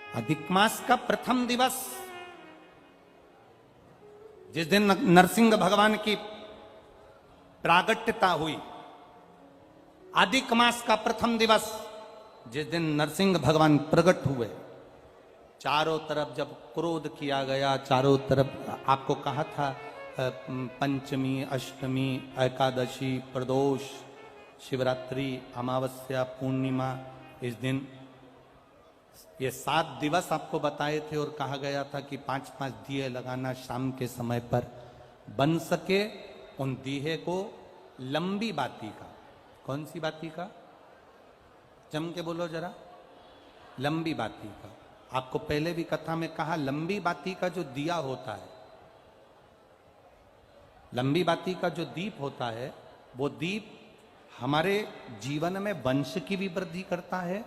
अधिक मास का प्रथम दिवस, जिस दिन नरसिंह भगवान की प्रागट्यता हुई, अधिक मास का प्रथम दिवस जिस दिन नरसिंह भगवान प्रकट हुए, चारों तरफ जब क्रोध किया गया, चारों तरफ आपको कहा था पंचमी, अष्टमी, एकादशी, प्रदोष, शिवरात्रि, अमावस्या, पूर्णिमा, इस दिन ये 7 दिवस आपको बताए थे और कहा गया था कि 5-5 दिए लगाना शाम के समय पर, बन सके उन दिए को लंबी बाती का। कौन सी बाती का? जम के बोलो जरा। लंबी बाती का। आपको पहले भी कथा में कहा, लंबी बाती का जो दिया होता है, लंबी बाती का जो दीप होता है, वो दीप हमारे जीवन में वंश की भी वृद्धि करता है।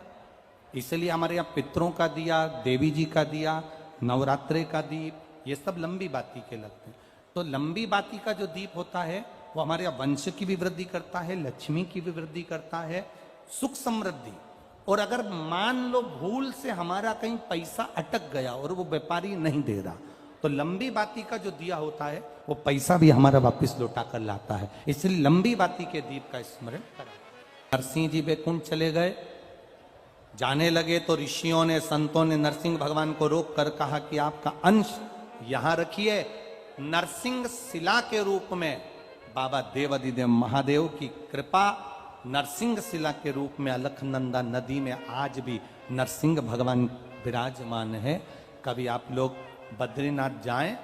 इसलिए हमारे यहाँ पितरों का दिया, देवी जी का दिया, नवरात्रे का दीप, ये सब लंबी बाती के लगते हैं। तो लंबी बाती का जो दीप होता है वो हमारे यहाँ वंश की भी वृद्धि करता है, लक्ष्मी की भी वृद्धि करता है, सुख समृद्धि। और अगर मान लो भूल से हमारा कहीं पैसा अटक गया और वो व्यापारी नहीं दे रहा, तो लंबी बाती का जो दिया होता है वो पैसा भी हमारा वापस लौटा कर लाता है। इसलिए लंबी बाती के दीप का स्मरण करें। नरसिंह जी वैकुंठ चले गए, जाने लगे तो ऋषियों ने, संतों ने नरसिंह भगवान को रोक कर कहा कि आपका अंश यहां रखिए। नरसिंह शिला के रूप में बाबा देवादिदेव महादेव की कृपा, नरसिंह शिला के रूप में अलकनंदा नदी में आज भी नरसिंह भगवान विराजमान है। कभी आप लोग बद्रीनाथ जाएं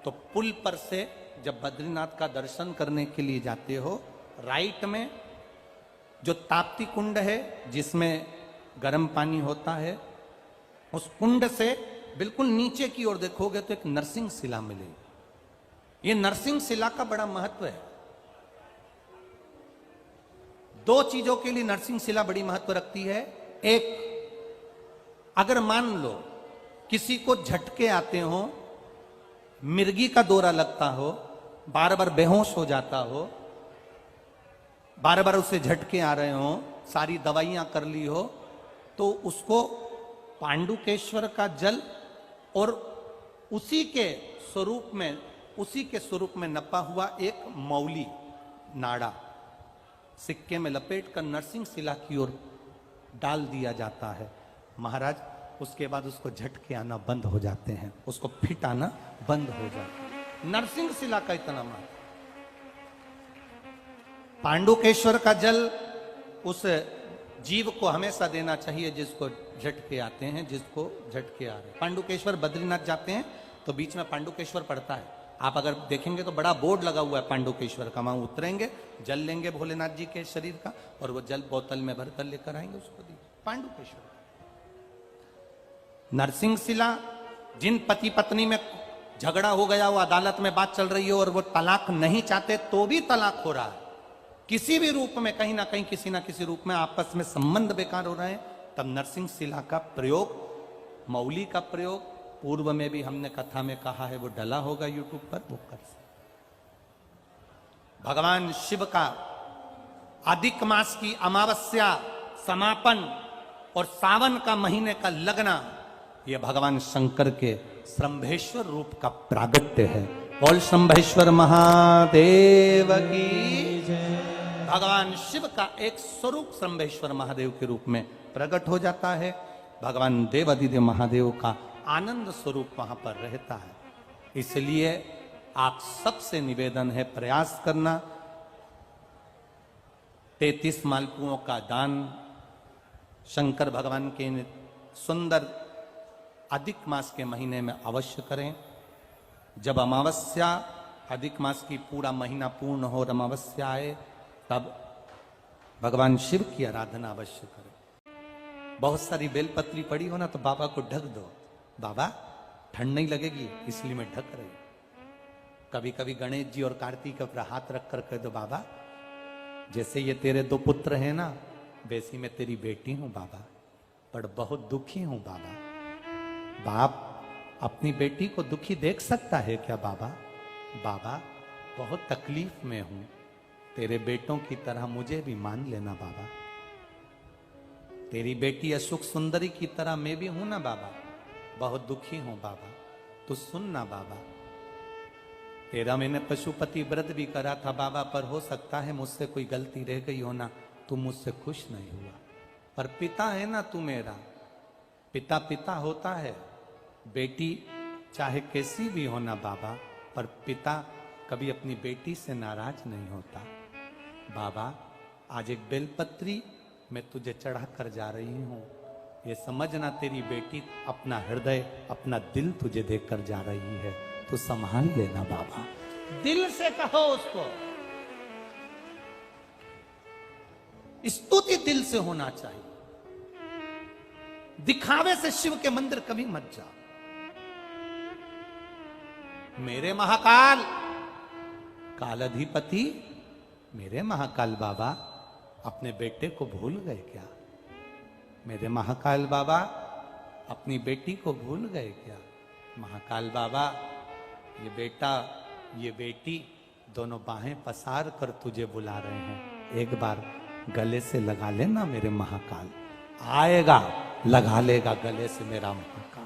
तो पुल पर से जब बद्रीनाथ का दर्शन करने के लिए जाते हो, राइट में जो ताप्ती कुंड है जिसमें गर्म पानी होता है, उस कुंड से बिल्कुल नीचे की ओर देखोगे तो एक नरसिंह शिला मिलेगी। ये नरसिंह शिला का बड़ा महत्व है। 2 चीजों के लिए नरसिंह शिला बड़ी महत्व रखती है। एक, अगर मान लो किसी को झटके आते हो, मिर्गी का दौरा लगता हो, बार बार बेहोश हो जाता हो, बार बार उसे झटके आ रहे हो, सारी दवाइयां कर ली हो, तो उसको पांडुकेश्वर का जल और उसी के स्वरूप में नपा हुआ एक मौली नाड़ा सिक्के में लपेट कर नरसिंह शिला की ओर डाल दिया जाता है। महाराज, उसके बाद उसको झटके आना बंद हो जाते हैं, उसको फिट आना बंद हो जाता है। नरसिंह शिला का इतना महत्व। पांडुकेश्वर का जल उस जीव को हमेशा देना चाहिए जिसको झटके आते हैं, जिसको झटके आ रहे हैं। पांडुकेश्वर बद्रीनाथ जाते हैं तो बीच में पांडुकेश्वर पड़ता है। आप अगर देखेंगे तो बड़ा बोर्ड लगा हुआ है पांडुकेश्वर का। वहां उतरेंगे, जल लेंगे भोलेनाथ जी के शरीर का और वो जल बोतल में भरकर लेकर आएंगे, उसको दी पांडुकेश्वर। नरसिंह शिला, जिन पति पत्नी में झगड़ा हो गया, वो अदालत में बात चल रही हो और वो तलाक नहीं चाहते तो भी तलाक हो रहा है, किसी भी रूप में, कहीं ना कहीं किसी ना किसी रूप में आपस में संबंध बेकार हो रहे हैं, तब नरसिंह शिला का प्रयोग, मौली का प्रयोग, पूर्व में भी हमने कथा में कहा है, वो डला होगा यूट्यूब पर, वो कर सकते। भगवान शिव का अधिक मास की अमावस्या समापन और सावन का महीने का लगना, यह भगवान शंकर के श्रंभेश्वर रूप का प्रागट्य है। बोल शंभेश्वर महादेव की जय। भगवान शिव का एक स्वरूप श्रंभेश्वर महादेव के रूप में प्रकट हो जाता है। भगवान देवादिदेव महादेव का आनंद स्वरूप वहां पर रहता है। इसलिए आप सबसे निवेदन है, प्रयास करना, 33 मालपुओं का दान शंकर भगवान के सुंदर अधिक मास के महीने में अवश्य करें। जब अमावस्या, अधिक मास की पूरा महीना पूर्ण हो और अमावस्या आए, तब भगवान शिव की आराधना अवश्य करें। बहुत सारी बेलपत्री पड़ी हो ना, तो बाबा को ढक दो। बाबा, ठंड नहीं लगेगी इसलिए मैं ढक रही। कभी कभी गणेश जी और कार्तिक पर हाथ रख कर कह दो, बाबा जैसे ये तेरे 2 पुत्र हैं ना, वैसी मैं तेरी बेटी हूं बाबा, पर बहुत दुखी हूं बाबा। बाप अपनी बेटी को दुखी देख सकता है क्या बाबा? बाबा बहुत तकलीफ में हूं, तेरे बेटों की तरह मुझे भी मान लेना बाबा। तेरी बेटी अशोक सुंदरी की तरह मैं भी हूं ना बाबा। बहुत दुखी हूं बाबा, तू सुन ना बाबा। 13 महीने पशुपति व्रत भी करा था बाबा, पर हो सकता है मुझसे कोई गलती रह गई हो ना, तू मुझसे खुश नहीं हुआ। पर पिता है ना तू मेरा, पिता पिता होता है। बेटी चाहे कैसी भी हो ना बाबा, पर पिता कभी अपनी बेटी से नाराज नहीं होता। बाबा आज एक बेलपत्री मैं तुझे चढ़ा कर जा रही हूं, ये समझना तेरी बेटी अपना हृदय अपना दिल तुझे देकर जा रही है, तो संभाल लेना बाबा। दिल से कहो उसको, स्तुति दिल से होना चाहिए। दिखावे से शिव के मंदिर कभी मत जा। मेरे महाकाल कालाधिपति, मेरे महाकाल बाबा अपने बेटे को भूल गए क्या? मेरे महाकाल बाबा अपनी बेटी को भूल गए क्या? महाकाल बाबा ये बेटा ये बेटी दोनों बाहें पसार कर तुझे बुला रहे हैं, एक बार गले से लगा लेना मेरे महाकाल। आएगा लगा लेगा गले से मेरा महाकाल।